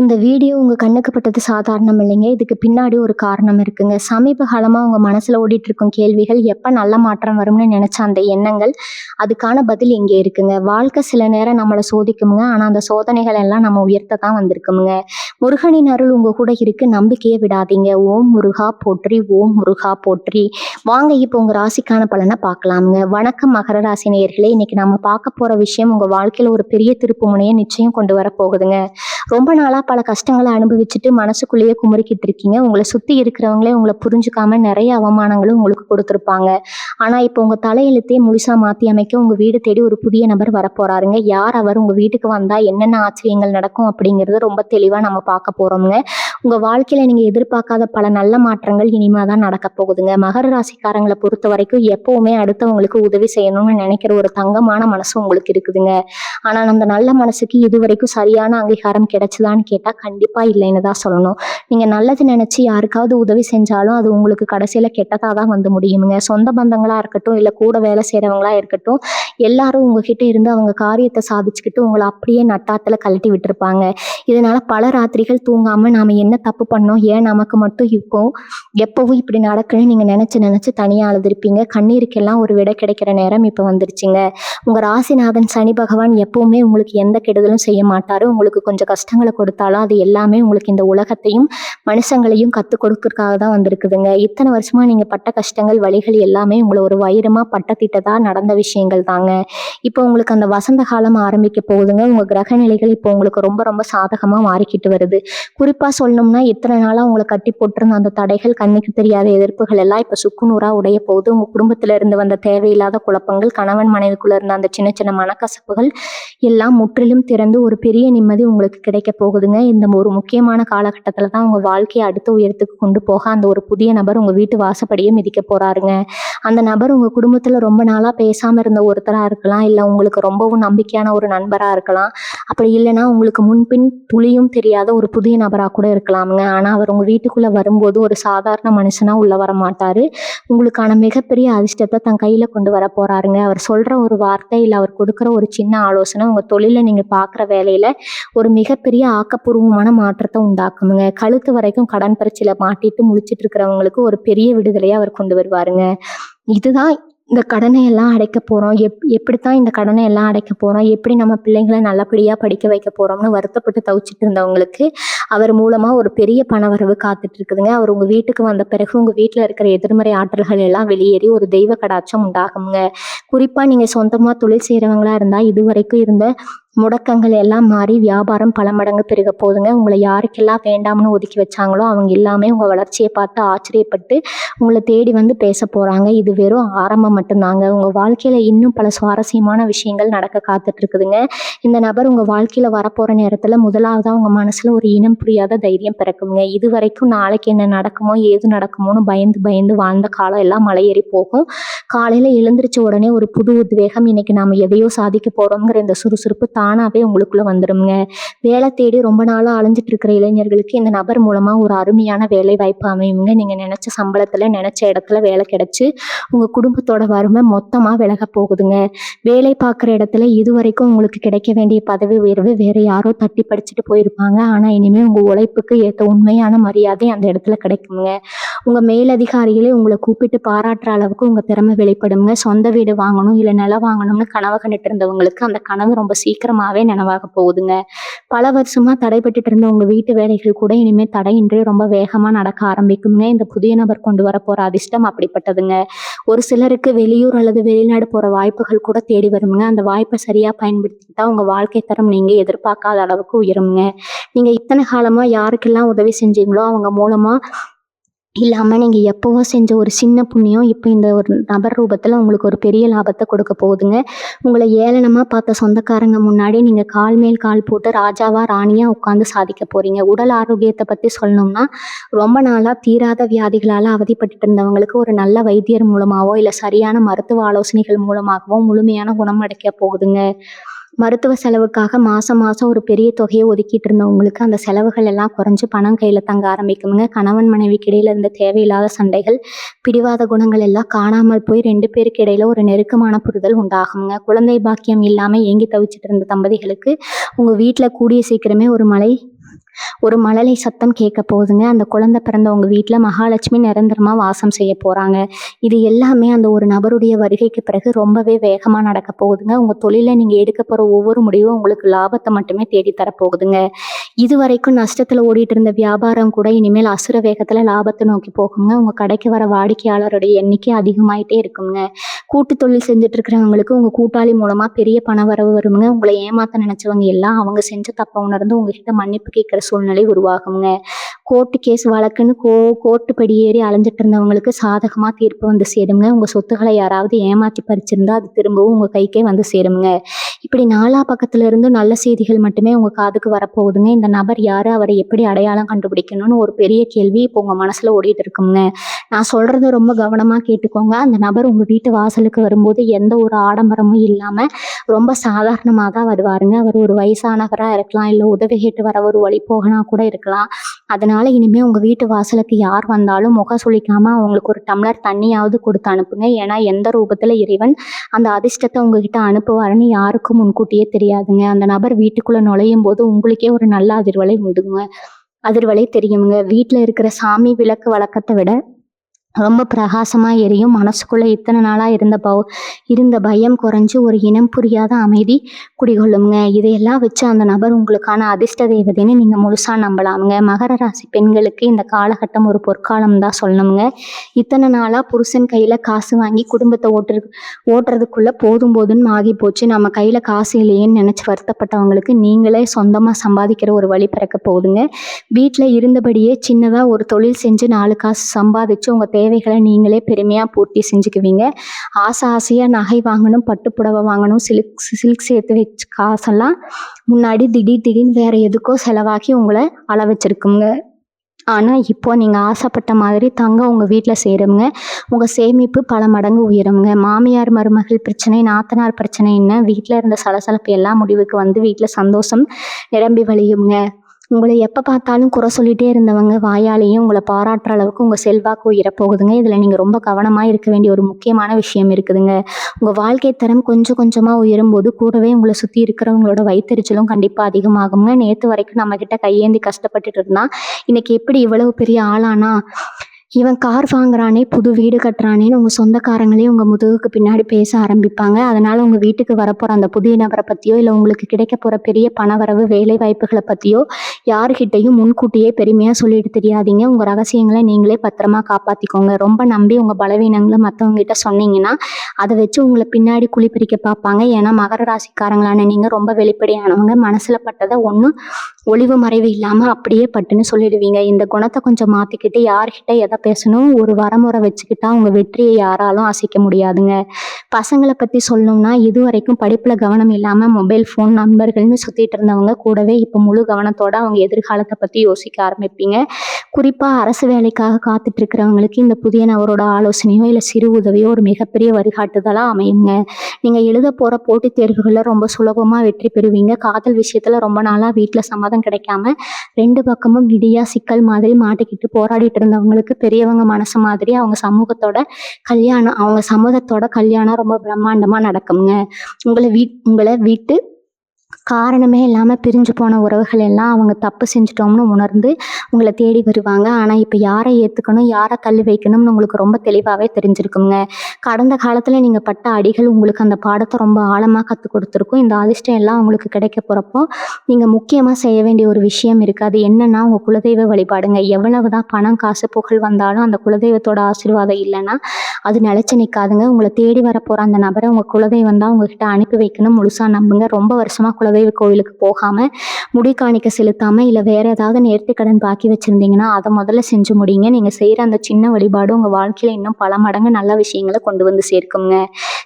இந்த வீடியோ உங்க கண்ணுக்கு பட்டது சாதாரணம் இல்லைங்க. இதுக்கு பின்னாடி ஒரு காரணம் இருக்குங்க. சமீப காலமா உங்க மனசுல ஓடிட்டு இருக்கும் கேள்விகள், எப்ப நல்ல மாற்றம் வரும்னு நினைச்ச அந்த எண்ணங்கள், அதுக்கான பதில் இங்கே இருக்குங்க. வாழ்க்கை சில நேரம் நம்மள சோதிக்குமுங்க. ஆனா அந்த சோதனைகள் எல்லாம் நம்ம உயர்த்த தான் வந்திருக்குமுங்க. முருகனின் அருள் உங்க கூட இருக்கு. நம்பிக்கையை விடாதீங்க. ஓம் முருகா போற்றி, ஓம் முருகா போற்றி. வாங்க இப்போ உங்க ராசிக்கான பலனை பார்க்கலாமுங்க. வணக்கம் மகர ராசி நேயர்களே. இன்னைக்கு நம்ம பார்க்க போற விஷயம் உங்க வாழ்க்கையில ஒரு பெரிய திருப்பு முனையை நிச்சயம் கொண்டு வர போகுதுங்க. ரொம்ப நாளா பல கஷ்டங்களை அனுபவிச்சுட்டு மனசுக்குள்ளேயே குமுறிக்கிட்டு இருக்கீங்க. உங்களை சுத்தி இருக்கிறவங்களே உங்களை புரிஞ்சுக்காம நிறைய அவமானங்களும் உங்களுக்கு கொடுத்துருப்பாங்க. ஆனா இப்போ உங்க தலையெழுத்தே முழுசா மாத்தி அமைக்க உங்க வீடு தேடி ஒரு புதிய நபர் வரப்போறாருங்க. யார் அவர், உங்க வீட்டுக்கு வந்தா என்னென்ன ஆச்சரியங்கள் நடக்கும் அப்படிங்கறது ரொம்ப தெளிவா நம்ம பார்க்க போறோம்ங்க. உங்க வாழ்க்கையில நீங்க எதிர்பார்க்காத பல நல்ல மாற்றங்கள் இனிமே தான் நடக்க போகுதுங்க. மகர ராசிக்காரங்களை பொறுத்த வரைக்கும் எப்பவுமே அடுத்தவங்களுக்கு உதவி செய்யணும்னு நினைக்கிற ஒரு தங்கமான மனசு உங்களுக்கு இருக்குதுங்க. ஆனா அந்த நல்ல மனசுக்கு இது வரைக்கும் சரியான அங்கீகாரம் கிடைச்சதான்னு கேட்டா கண்டிப்பா இல்லைன்னு தான் சொல்லணும். நீங்க நல்லது நினைச்சு யாருக்காவது உதவி செஞ்சாலும் அது உங்களுக்கு கடைசியில கெட்டதா தான் வந்து முடியுமுங்க. சொந்த பந்தங்களா இருக்கட்டும், இல்ல கூட வேலை செய்யறவங்களா இருக்கட்டும், எல்லாரும் உங்ககிட்ட இருந்து அவங்க காரியத்தை சாதிச்சுக்கிட்டு உங்களை அப்படியே நட்டாத்துல கழட்டி விட்டுருப்பாங்க. இதனால பல ராத்திரிகள் தூங்காம நாம என்ன தப்பு பண்ணோம், ஏன் நமக்கு மட்டும் இப்போ எப்பவும் இப்படி நடக்குன்னு நீங்க நினைச்சு நினைச்சு தனியா அழுதுருப்பீங்க. கண்ணீருக்கெல்லாம் ஒரு விடை கிடைக்கிற நேரம் இப்ப வந்துருச்சுங்க. உங்க ராசிநாதன் சனி பகவான் எப்பவுமே உங்களுக்கு எந்த கெடுதலும் செய்ய மாட்டாரு. உங்களுக்கு கொஞ்சம் கஷ்டங்களை கொடுத்தாலும் அது எல்லாமே உங்களுக்கு இந்த உலகத்தையும் மனுஷங்களையும் கத்துக் கொடுக்கறதுக்காக தான் வந்திருக்குதுங்க. இத்தனை வருஷமா நீங்க பட்ட கஷ்டங்கள் வலிகள் எல்லாமே உங்களை ஒரு வைரமா பட்டத்திட்டதா நடந்த விஷயங்கள் தாங்க. இப்போ உங்களுக்கு அந்த வசந்த காலம் ஆரம்பிக்க போகுதுங்க. உங்க கிரக நிலைகள் இப்போ உங்களுக்கு ரொம்ப ரொம்ப சாதகமா மாறிக்கிட்டு வருது. குறிப்பா சொல்லணும்னா இத்தனை நாளா உங்களை கட்டி போட்டிருந்த அந்த தடைகள், கண்ணுக்கு தெரியாத எதிர்ப்புகள் எல்லாம் இப்ப சுக்குநூறா உடைய போகுது. உங்க குடும்பத்துல இருந்து வந்த தேவையில்லாத குழப்பங்கள், கணவன் மனைவிக்குள்ள இருந்த அந்த சின்ன சின்ன மனக்கசப்புகள் எல்லாம் முற்றிலும் திறந்து ஒரு பெரிய நிம்மதி உங்களுக்கு கிடைக்க போகுதுங்க. இந்த ஒரு முக்கியமான காலகட்டத்துல தான் உங்க வாழ்க்கையை அடுத்த உயரத்துக்கு கொண்டு போக அந்த ஒரு புதிய நபர் உங்க வீட்டு வாசப்படியே மிதிக்க போறாருங்க. அந்த நபர் உங்க குடும்பத்துல ரொம்ப நாளா பேசாம இருந்த ஒருத்தரா இருக்கலாம், இல்ல உங்களுக்கு ரொம்பவும் நம்பிக்கையான ஒரு நண்பரா இருக்கலாம், அப்படி இல்லைன்னா உங்களுக்கு முன்பின் துளியும் தெரியாத ஒரு புதிய நபரா கூட இருக்கலாமுங்க. ஆனா அவர் உங்க வீட்டுக்குள்ள வரும்போது ஒரு சாதாரண மனுஷனா உள்ள வர மாட்டாரு. உங்களுக்கான மிகப்பெரிய அதிர்ஷ்டத்தை தன் கையில கொண்டு வர போறாருங்க. அவர் சொல்ற ஒரு வார்த்தை, இல்ல அவர் கொடுக்குற ஒரு சின்ன ஆலோசனை உங்க தொழில நீங்க பாக்குற வேலையில ஒரு மிகப்பெரிய ஆக்கப்பூர்வமான மாற்றத்தை உண்டாக்குமுங்க. கழுத்து வரைக்கும் கடன் பிரச்சனையில மாட்டிட்டு முழிச்சிட்டு இருக்கிறவங்களுக்கு ஒரு பெரிய விடுதலையை அவர் கொண்டு வருவாருங்க. இதுதான் இந்த கடனை எல்லாம் அடைக்க போறோம், எப்படித்தான் இந்த கடனை எல்லாம் அடைக்க போறோம், எப்படி நம்ம பிள்ளைங்களை நல்லபடியா படிக்க வைக்க போறோம்னு வருத்தப்பட்டு தவிச்சிட்டு இருந்தவங்களுக்கு அவர் மூலமா ஒரு பெரிய பணவரவு காத்துட்டு இருக்குதுங்க. அவர் உங்க வீட்டுக்கு வந்த பிறகு உங்க வீட்டுல இருக்கிற எதிர்மறை ஆற்றல்கள் எல்லாம் வெளியேறி ஒரு தெய்வ கடாட்சம் உண்டாகுங்க. குறிப்பா நீங்க சொந்தமா தொழில் செய்யறவங்களா இருந்தா இதுவரைக்கும் இருந்த முடக்கங்கள் எல்லாம் மாறி வியாபாரம் பல மடங்கு பெருக போகுதுங்க. உங்களை யாருக்கெல்லாம் வேண்டாம்னு ஒதுக்கி வச்சாங்களோ அவங்க எல்லாமே உங்க வளர்ச்சியை பார்த்து ஆச்சரியப்பட்டு உங்களை தேடி வந்து பேச போறாங்க. இது வெறும் ஆரம்பம் மட்டும்தாங்க. உங்க வாழ்க்கையில இன்னும் பல சுவாரஸ்யமான விஷயங்கள் நடக்க காத்துட்டு இருக்குதுங்க. இந்த நபர் உங்க வாழ்க்கையில வரப்போற நேரத்துல முதலாவதா உங்க மனசுல ஒரு இனம் புரியாத தைரியம் பிறக்குங்க. இது வரைக்கும் நாளைக்கு என்ன நடக்குமோ ஏது நடக்குமோன்னு பயந்து பயந்து வாழ்ந்த காலம் எல்லாம் மலையேறி போகும். காலையில எழுந்திரிச்ச உடனே ஒரு புது உத்வேகம், இன்னைக்கு நாம எதையோ சாதிக்க போறோம்ங்கிற இந்த சுறுசுறுப்பு தானாவே உங்களுக்குள்ள வந்துடுங்க. வேலை தேடி ரொம்ப நாளா அலைஞ்சிட்டு இருக்கிற இளைஞர்களுக்கு இந்த நபர் மூலமா ஒரு அருமையான வேலை வாய்ப்பு அமையுங்க. நீங்க நினைச்ச சம்பளத்துல நினைச்ச இடத்துல வேலை கிடைச்சு உங்க குடும்பத்தோட வறுமை மொத்தமா விலக போகுதுங்க. வேலை பார்க்குற இடத்துல இதுவரைக்கும் உங்களுக்கு கிடைக்க வேண்டிய பதவி உயர்வு வேற யாரோ தட்டி படிச்சுட்டு போயிருப்பாங்க. ஆனா இனிமே உங்க உழைப்புக்கு ஏற்ற உண்மையான மரியாதை அந்த இடத்துல கிடைக்குங்க. உங்க மேலதிகாரிகளே உங்களை கூப்பிட்டு பாராட்டுற அளவுக்கு உங்க திறமை வெளிப்படுங்க. சொந்த வீடு வாங்கணும், இல்ல நிலம் வாங்கணும்னு கனவு கண்டுட்டு இருந்தவங்களுக்கு அந்த கனவு ரொம்ப சீக்கிரமாவே நினைவாக போகுதுங்க. பல வருஷமா தடைபட்டு இருந்த உங்க வீட்டு வேலைகள் கூட இனிமே தடையின்றி ரொம்ப வேகமா நடக்க ஆரம்பிக்குங்க. இந்த புதிய நபர் கொண்டு வர போற அதிர்ஷ்டம் அப்படிப்பட்டதுங்க. ஒரு சிலருக்கு வெளியூர் அல்லது வெளிநாடு போற வாய்ப்புகள் கூட தேடி வருங்க. அந்த வாய்ப்பை சரியா பயன்படுத்திக்கிட்டா உங்க வாழ்க்கை தரம் நீங்க எதிர்பார்க்காத அளவுக்கு உயருங்க. நீங்க இத்தனை காலமா யாருக்கெல்லாம் உதவி செஞ்சீங்களோ அவங்க மூலமா இல்லாம நீங்க எப்பவோ செஞ்ச ஒரு சின்ன புண்ணியம் இப்போ இந்த ஒரு நபர் ரூபத்துல உங்களுக்கு ஒரு பெரிய லாபத்தை கொடுக்க போகுதுங்க. உங்களை ஏளனமா பார்த்த சொந்தக்காரங்க முன்னாடி நீங்க கால் மேல் கால் போட்டு ராஜாவா ராணியா உட்கார்ந்து சாதிக்க போறீங்க. உடல் ஆரோக்கியத்தை பத்தி சொல்லணும்னா ரொம்ப நாளா தீராத வியாதிகளால அவதிப்பட்டு இருந்தவங்களுக்கு ஒரு நல்ல வைத்தியர் மூலமாவோ இல்ல சரியான மருத்துவ ஆலோசனைகள் மூலமாகவோ முழுமையான குணம் அடைக்க போகுதுங்க. மருத்துவ செலவுக்காக மாசம் மாசம் ஒரு பெரிய தொகையை ஒதுக்கிட்டு இருந்தவங்களுக்கு அந்த செலவுகள் எல்லாம் குறைஞ்சு பணம் கையில தங்க ஆரம்பிக்குங்க. கணவன் மனைவிக்கு இடையில இருந்த தேவையில்லாத சண்டைகள், பிடிவாத குணங்கள் எல்லாம் காணாமல் போய் 2 பேருக்கு இடையில ஒரு நெருக்கமான புரிதல் உண்டாகுங்க. குழந்தை பாக்கியம் இல்லாம ஏங்கி தவிச்சிட்டு இருந்த தம்பதிகளுக்கு உங்க வீட்டுல கூடிய சீக்கிரமே ஒரு மலை ஒரு மழலை சத்தம் கேட்க போகுதுங்க. அந்த குழந்தை பிறந்த உங்க வீட்ல மகாலட்சுமி நிரந்தரமா வாசம் செய்ய போறாங்க. இது எல்லாமே அந்த ஒரு நபருடைய வருகைக்கு பிறகு ரொம்பவே வேகமா நடக்க போகுதுங்க. உங்க தொழில்ல நீங்க எடுக்க போற ஒவ்வொரு முடிவும் உங்களுக்கு லாபத்த மட்டுமே தேடி தரப்போகுதுங்க. இதுவரைக்கும் நஷ்டத்துல ஓடிட்டு இருந்த வியாபாரம் கூட இனிமேல் அசுர வேகத்துல லாபத்த நோக்கி போகுங்க. உங்க கடைக்கு வர வாடிக்கையாளருடைய எண்ணிக்கை அதிகமாயிட்டே இருக்குங்க. கூட்டு தொழில் செஞ்சுட்டு இருக்கிறவங்களுக்கு உங்க கூட்டாளி மூலமா பெரிய பணவரவு வருங்க. உங்களை ஏமாத்த நினைச்சவங்க எல்லாம் அவங்க செஞ்ச தப்ப உணர்ந்து உங்ககிட்ட மன்னிப்பு கேட்கிற சூழ்நிலை உருவாகுங்க. கோர்ட்டு கேஸ் வழக்குன்னு கோர்ட்டு படி ஏறி அலைஞ்சிட்டு இருந்தவங்களுக்கு சாதகமா தீர்ப்பு வந்து சேருங்க. உங்க சொத்துக்களை யாராவது ஏமாத்தி பறிச்சிருந்தா அது திரும்பவும் உங்க கைக்கே வந்து சேருங்க. இப்படி நாலா பக்கத்துல இருந்தும் நல்ல செய்திகள் மட்டுமே உங்க காதுக்கு வரப்போகுதுங்க. இந்த நபர் யாரு, அவரை எப்படி அடையாளம் கண்டுபிடிக்கணும்னு ஒரு பெரிய கேள்வி இப்போ உங்க மனசுல ஓடிட்டு இருக்குங்க. நான் சொல்றத ரொம்ப கவனமா கேட்டுக்கோங்க. அந்த நபர் உங்க வீட்டு வாசலுக்கு வரும்போது எந்த ஒரு ஆடம்பரமும் இல்லாம ரொம்ப சாதாரணமா தான் வருவாருங்க. அவர் ஒரு வயசானவரா இருக்கலாம், இல்ல உதவி கேட்டு வர ஒரு வழிபோகனா கூட இருக்கலாம். அதனால இனிமே உங்க வீட்டு வாசலுக்கு யார் வந்தாலும் முகம் சுளிக்காம அவங்களுக்கு ஒரு டம்ளர் தண்ணியாவது கொடுத்து அனுப்புங்க. ஏன்னா எந்த ரூபத்துல இறைவன் அந்த அதிர்ஷ்டத்தை உங்ககிட்ட அனுப்புவாருன்னு யாருக்கும் முன்கூட்டியே தெரியாதுங்க. அந்த நபர் வீட்டுக்குள்ள நுழையும் போது உங்களுக்கே ஒரு நல்ல அதிர்வலை தெரியுங்க. வீட்டுல இருக்கிற சாமி விளக்கு வழக்கத்தை விட ரொம்ப பிரகாசமா எரியும். மனசுக்குள்ள இத்தனை நாளா இருந்த பயம் குறைஞ்சு ஒரு இனம் புரியாத அமைதி குடிகொள்ளுங்க. இதையெல்லாம் வச்சு அந்த நபர் உங்களுக்கான அதிர்ஷ்ட தேவதைன்னு நீங்க முழுசா நம்பலாமுங்க. மகர ராசி பெண்களுக்கு இந்த காலகட்டம் ஒரு பொற்காலம் தான் சொல்லணுங்க. இத்தனை நாளா புருஷன் கையில காசு வாங்கி குடும்பத்தை ஓட்டுறதுக்குள்ள போதும்னு ஆகி போச்சு. நம்ம கையில காசு இல்லையேன்னு நினைச்சு வருத்தப்பட்டவங்களுக்கு நீங்களே சொந்தமா சம்பாதிக்கிற ஒரு வழி பிறக்க போகுதுங்க. வீட்டுல இருந்தபடியே சின்னதா ஒரு தொழில் செஞ்சு 4 காசு சம்பாதிச்சு உங்க தேவைகளை நீங்களே பெருமையா பூர்த்தி செஞ்சுக்குவீங்க. ஆசையா நகை வாங்கணும், பட்டு புடவை வாங்கணும், சில்க் சேர்த்து வச்சு காசெல்லாம் முன்னாடி திடீர்னு வேற எதுக்கோ செலவாக்கி உங்களை அள வச்சிருக்குங்க. ஆனா இப்போ நீங்க ஆசைப்பட்ட மாதிரி தங்கம் உங்க வீட்டுல சேருங்க. உங்க சேமிப்பு பல மடங்கு உயருங்க. மாமியார் மருமகள் பிரச்சனை, நாத்தனார் பிரச்சனைன்னு வீட்டுல இருந்த சலசலப்பு எல்லாம் முடிவுக்கு வந்து வீட்டுல சந்தோஷம் நிரம்பி வழியுங்க. உங்களை எப்போ பார்த்தாலும் குறை சொல்லிட்டே இருந்தவங்க வாயாலேயும் உங்களை பாராட்டுற அளவுக்கு உங்கள் செல்வாக்கு உயரப்போகுதுங்க. இதில் நீங்கள் ரொம்ப கவனமாக இருக்க வேண்டிய ஒரு முக்கியமான விஷயம் இருக்குதுங்க. உங்கள் வாழ்க்கை தரம் கொஞ்சம் கொஞ்சமாக உயரும்போது கூடவே உங்களை சுற்றி இருக்கிறவங்களோட வயிற்றெரிச்சலும் கண்டிப்பாக அதிகமாகுங்க. நேற்று வரைக்கும் நம்மக்கிட்ட கையேந்தி கஷ்டப்பட்டுட்டு இருந்தா இன்னைக்கு எப்படி இவ்வளவு பெரிய ஆளானா, இவன் கார் வாங்குறானே, புது வீடு கட்டுறானேன்னு உங்கள் சொந்தக்காரங்களே உங்கள் முதுகுக்கு பின்னாடி பேச ஆரம்பிப்பாங்க. அதனால் உங்கள் வீட்டுக்கு வரப்போகிற அந்த புதிய நபரை பற்றியோ இல்லை உங்களுக்கு கிடைக்க போகிற பெரிய பணவரவு வேலை வாய்ப்புகளை பற்றியோ யாருக்கிட்டையும் முன்கூட்டியே பெருமையாக சொல்லிட்டு தெரியாதீங்க. உங்கள் ரகசியங்களை நீங்களே பத்திரமா காப்பாற்றிக்கோங்க. ரொம்ப நம்பி உங்கள் பலவீனங்களை மற்றவங்ககிட்ட சொன்னீங்கன்னா அதை வச்சு உங்களை பின்னாடி குழிப்பிரிக்க பார்ப்பாங்க. ஏன்னா மகர ராசிக்காரங்களான நீங்கள் ரொம்ப வெளிப்படையானவங்க. மனசில் பட்டதை ஒன்றும் ஒளிவு மறைவு இல்லாமல் அப்படியே பட்டுன்னு சொல்லிடுவீங்க. இந்த குணத்தை கொஞ்சம் மாற்றிக்கிட்டு யார்கிட்ட எதை பேசணும் ஒரு வரமுறை வச்சுக்கிட்டா உங்கள் வெற்றியை யாராலும் அசைக்க முடியாதுங்க. பசங்களை பற்றி சொல்லணும்னா இது வரைக்கும் படிப்பில் கவனம் இல்லாமல் மொபைல் ஃபோன் நண்பர்கள்னு சுற்றிட்டு இருந்தவங்க கூடவே இப்போ முழு கவனத்தோட அவங்க எதிர்காலத்தை பற்றி யோசிக்க ஆரம்பிப்பீங்க. குறிப்பாக அரசு வேலைக்காக காத்துட்டு இருக்கிறவங்களுக்கு இந்த புதிய நபரோட ஆலோசனையோ இல்லை சிறு உதவியோ ஒரு மிகப்பெரிய வழிகாட்டுதலாக அமையுங்க. நீங்கள் எழுத போகிற போட்டித் தேர்வுகளில் ரொம்ப சுலபமாக வெற்றி பெறுவீங்க. காதல் விஷயத்தில் ரொம்ப நாளாக வீட்டில் சம்மதம் கிடைக்காம 2 பக்கமும் விடியா சிக்கல் மாதிரி மாட்டிக்கிட்டு போராடிட்டு இருந்தவங்களுக்கு பெரியவங்க மனசு மாதிரி அவங்க சமூகத்தோட கல்யாணம் ரொம்ப பிரம்மாண்டமா நடக்குங்க. உங்களை வீட்டு காரணமே இல்லாமல் பிரிஞ்சு போன உறவுகள் எல்லாம் அவங்க தப்பு செஞ்சிட்டோம்னு உணர்ந்து உங்களை தேடி வருவாங்க. ஆனால் இப்போ யாரை ஏற்றுக்கணும் யாரை தள்ளி வைக்கணும்னு உங்களுக்கு ரொம்ப தெளிவாகவே தெரிஞ்சிருக்குங்க. கடந்த காலத்தில் நீங்கள் பட்ட அடிகள் உங்களுக்கு அந்த பாடத்தை ரொம்ப ஆழமாக கற்றுக் கொடுத்துருக்கும். இந்த அதிர்ஷ்டம் எல்லாம் உங்களுக்கு கிடைக்க போகிறப்போ நீங்கள் முக்கியமாக செய்ய வேண்டிய ஒரு விஷயம் இருக்குது. அது என்னன்னா உங்கள் குலதெய்வ வழிபாடுங்க. எவ்வளவு தான் பணம் காசு புகழ் வந்தாலும் அந்த குலதெய்வத்தோட ஆசீர்வாதம் இல்லைன்னா அது நிலைச்சு நிற்காதுங்க. உங்களை தேடி வரப்போகிற அந்த நபரை உங்கள் குலதெய்வம் தான் உங்ககிட்ட அனுப்பி வைக்கணும் முழுசாக நம்புங்க. ரொம்ப வருஷமாக குலதெய்வ கோயிலுக்கு போகாமல் முடி காணிக்க செலுத்தாமல் இல்லை வேற ஏதாவது நேர்த்திக்கடன் பாக்கி வச்சுருந்தீங்கன்னா அதை முதல்ல செஞ்சு முடியுங்க. நீங்கள் செய்கிற அந்த சின்ன வழிபாடு உங்கள் வாழ்க்கையில் இன்னும் பல மடங்கு நல்ல விஷயங்களை கொண்டு வந்து சேர்க்குங்க.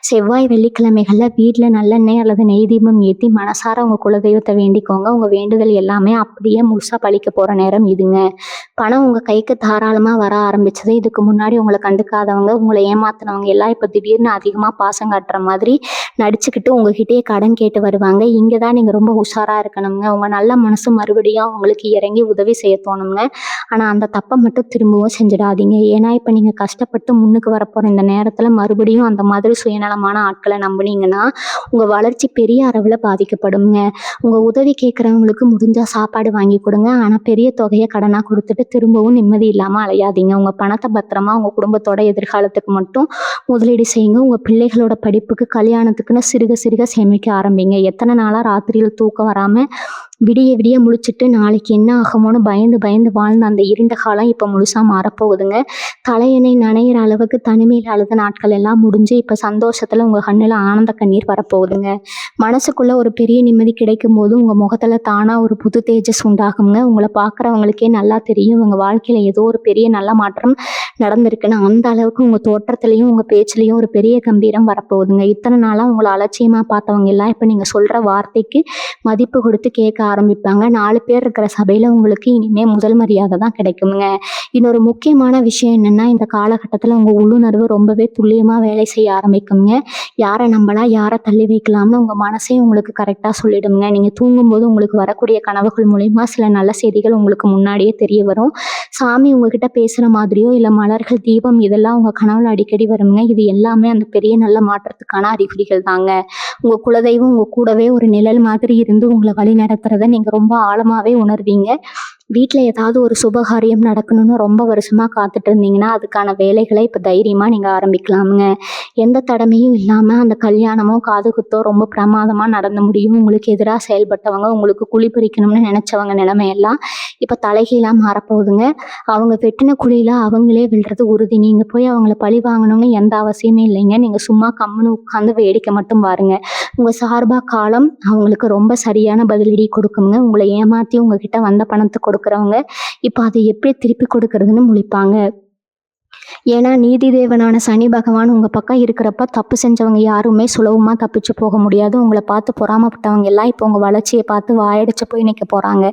செவ்வாய் வெள்ளிக்கிழமைகளில் வீட்டில் நல்லெண்ணெய் அல்லது நெய் தீபம் ஏற்றி மனசார உங்கள் குலதெய்வத்தை வேண்டிக்கோங்க. உங்கள் வேண்டுதல் எல்லாமே அப்படியே முழுசாக பழிக்க போகிற நேரம் இதுங்க. பணம் உங்கள் கைக்கு தாராளமாக வர ஆரம்பிச்சது. இதுக்கு முன்னாடி உங்களை கண்டுக்காதவங்க உங்களை ஏமாத்தினவங்க எல்லாம் இப்போ திடீர்னு அதிகமாக பாசம் காட்டுற மாதிரி நடிச்சுக்கிட்டு உங்ககிட்டயே கடன் கேட்டு வருவாங்க. இங்கே தான் நீங்கள் ரொம்ப உஷாராக இருக்கணுங்க. உங்கள் நல்ல மனசு மறுபடியும் அவங்களுக்கு இறங்கி உதவி செய்ய தோணுங்க. ஆனால் அந்த தப்பை மட்டும் திரும்பவும் செஞ்சிடாதீங்க. ஏன்னா இப்போ நீங்கள் கஷ்டப்பட்டு முன்னுக்கு வரப்போகிற இந்த நேரத்தில் மறுபடியும் அந்த மாதிரி சுயநலமான ஆட்களை நம்புனீங்கன்னா உங்கள் வளர்ச்சி பெரிய அளவில் பாதிக்கப்படுங்க. உங்கள் உதவி கேட்குறவங்களுக்கு முடிஞ்சால் சாப்பாடு வாங்கி கொடுங்க. ஆனால் பெரிய தொகையை கடனாக கொடுத்துட்டு திரும்பவும் நிம்மதி இல்லாமல் அலையாதீங்க. உங்கள் பணத்தை பத்திரமா உங்கள் குடும்பத்தோட எதிர்காலத்துக்கு மட்டும் முதலீடு செய்யுங்க. உங்கள் பிள்ளைகளோட படிப்புக்கு கல்யாணத்துக்குன்னு சிறுக சிறுக சேமிக்க ஆரம்பிங்க. எத்தனை நாளாக ராத்திரியில் தூக்கம் வராமல் விடிய விடிய முழிச்சிட்டு நாளைக்கு என்ன ஆகுமோன்னு பயந்து பயந்து வாழ்ந்த அந்த இருண்ட காலம் இப்போ முழுசாக மாறப்போகுதுங்க. தலையணை நனையிற அளவுக்கு தனிமையில் அழுத நாட்கள் எல்லாம் முடிஞ்சு இப்போ சந்தோஷத்தில் உங்கள் கண்ணில் ஆனந்த கண்ணீர் வரப்போகுதுங்க. மனசுக்குள்ளே ஒரு பெரிய நிம்மதி கிடைக்கும் போது உங்கள் முகத்தில் தானாக ஒரு புது தேஜஸ் உண்டாகுங்க. உங்களை பார்க்குறவங்களுக்கே நல்லா தெரியும் உங்கள் வாழ்க்கையில் ஏதோ ஒரு பெரிய நல்ல மாற்றம் நடந்திருக்குன்னு. அந்த அளவுக்கு உங்கள் தோற்றத்துலேயும் உங்கள் பேச்சுலேயும் ஒரு பெரிய கம்பீரம் வரப்போகுதுங்க. இத்தனை நாளாக உங்களை அலட்சியமாக பார்த்தவங்க எல்லாம் இப்போ நீங்கள் சொல்கிற வார்த்தைக்கு மதிப்பு கொடுத்து கேட்க ஆரம்பிப்பாங்க. 4 பேர் இருக்கிற சபையில் உங்களுக்கு இனிமேல் முதல் மரியாதை தான் கிடைக்குங்க. இன்னொரு முக்கியமான விஷயம் என்னென்னா, இந்த காலகட்டத்தில் உங்கள் உள்ளுணர்வு ரொம்பவே துல்லியமாக வேலை செய்ய ஆரம்பிக்குங்க. யாரை நம்பலாம், யாரை தள்ளி வைக்கலாம்னு உங்கள் மனசே உங்களுக்கு கரெக்டாக சொல்லிடுங்க. நீங்கள் தூங்கும்போது உங்களுக்கு வரக்கூடிய கனவுகள் மூலிமா சில நல்ல செய்திகள் உங்களுக்கு முன்னாடியே தெரிய வரும். சாமி உங்ககிட்ட பேசுகிற மாதிரியோ இல்லை மலர்கள், தீபம் இதெல்லாம் உங்கள் கனவுல அடிக்கடி வருங்க. இது எல்லாமே அந்த பெரிய நல்ல மாற்றத்துக்கான அறிகுறிகள் தாங்க. உங்கள் குலதெய்வம் உங்கள் கூடவே ஒரு நிழல் மாதிரி இருந்து உங்களை வழி நடத்துறத நீங்கள் ரொம்ப ஆழமாகவே உணர்வீங்க. வீட்டில் ஏதாவது ஒரு சுபகாரியம் நடக்கணும்னு ரொம்ப வருஷமாக காத்துட்டு இருந்தீங்கன்னா அதுக்கான வேலைகளை இப்போ தைரியமாக நீங்கள் ஆரம்பிக்கலாமுங்க. எந்த தடமையும் இல்லாமல் அந்த கல்யாணமோ காது குத்தோ ரொம்ப பிரமாதமாக நடந்து முடியும். உங்களுக்கு எதிராக செயல்பட்டவங்க, உங்களுக்கு குழி பறிக்கணும்னு நினச்சவங்க நிலைமையெல்லாம் இப்போ தலைகீழாக மாறப்போகுதுங்க. அவங்க வெட்டின குழியில் அவங்களே விழுறது உறுதி. நீங்கள் போய் அவங்கள பழி வாங்கணும்னு எந்த அவசியமே இல்லைங்க. நீங்கள் சும்மா கம்முன்னு உட்காந்து வேடிக்கை மட்டும் பாருங்க. உங்கள் சார்பாக காலம் அவங்களுக்கு ரொம்ப சரியான பதிலடி கொடுக்குங்க. உங்களை ஏமாற்றி உங்ககிட்ட வந்த பணத்தை கொடுக்குறவங்க இப்போ அதை எப்படி திருப்பி கொடுக்கறதுன்னு முழிப்பாங்க. ஏன்னா நீதி தேவனான சனி பகவான் உங்கள் பக்கம் இருக்கிறப்ப தப்பு செஞ்சவங்க யாருமே சுலபமாக தப்பிச்சு போக முடியாது. உங்களை பார்த்து பொறாமப்பட்டவங்க எல்லாம் இப்போ உங்கள் வளர்ச்சியை பார்த்து வாயடிச்சு போய் நிற்க போகிறாங்க.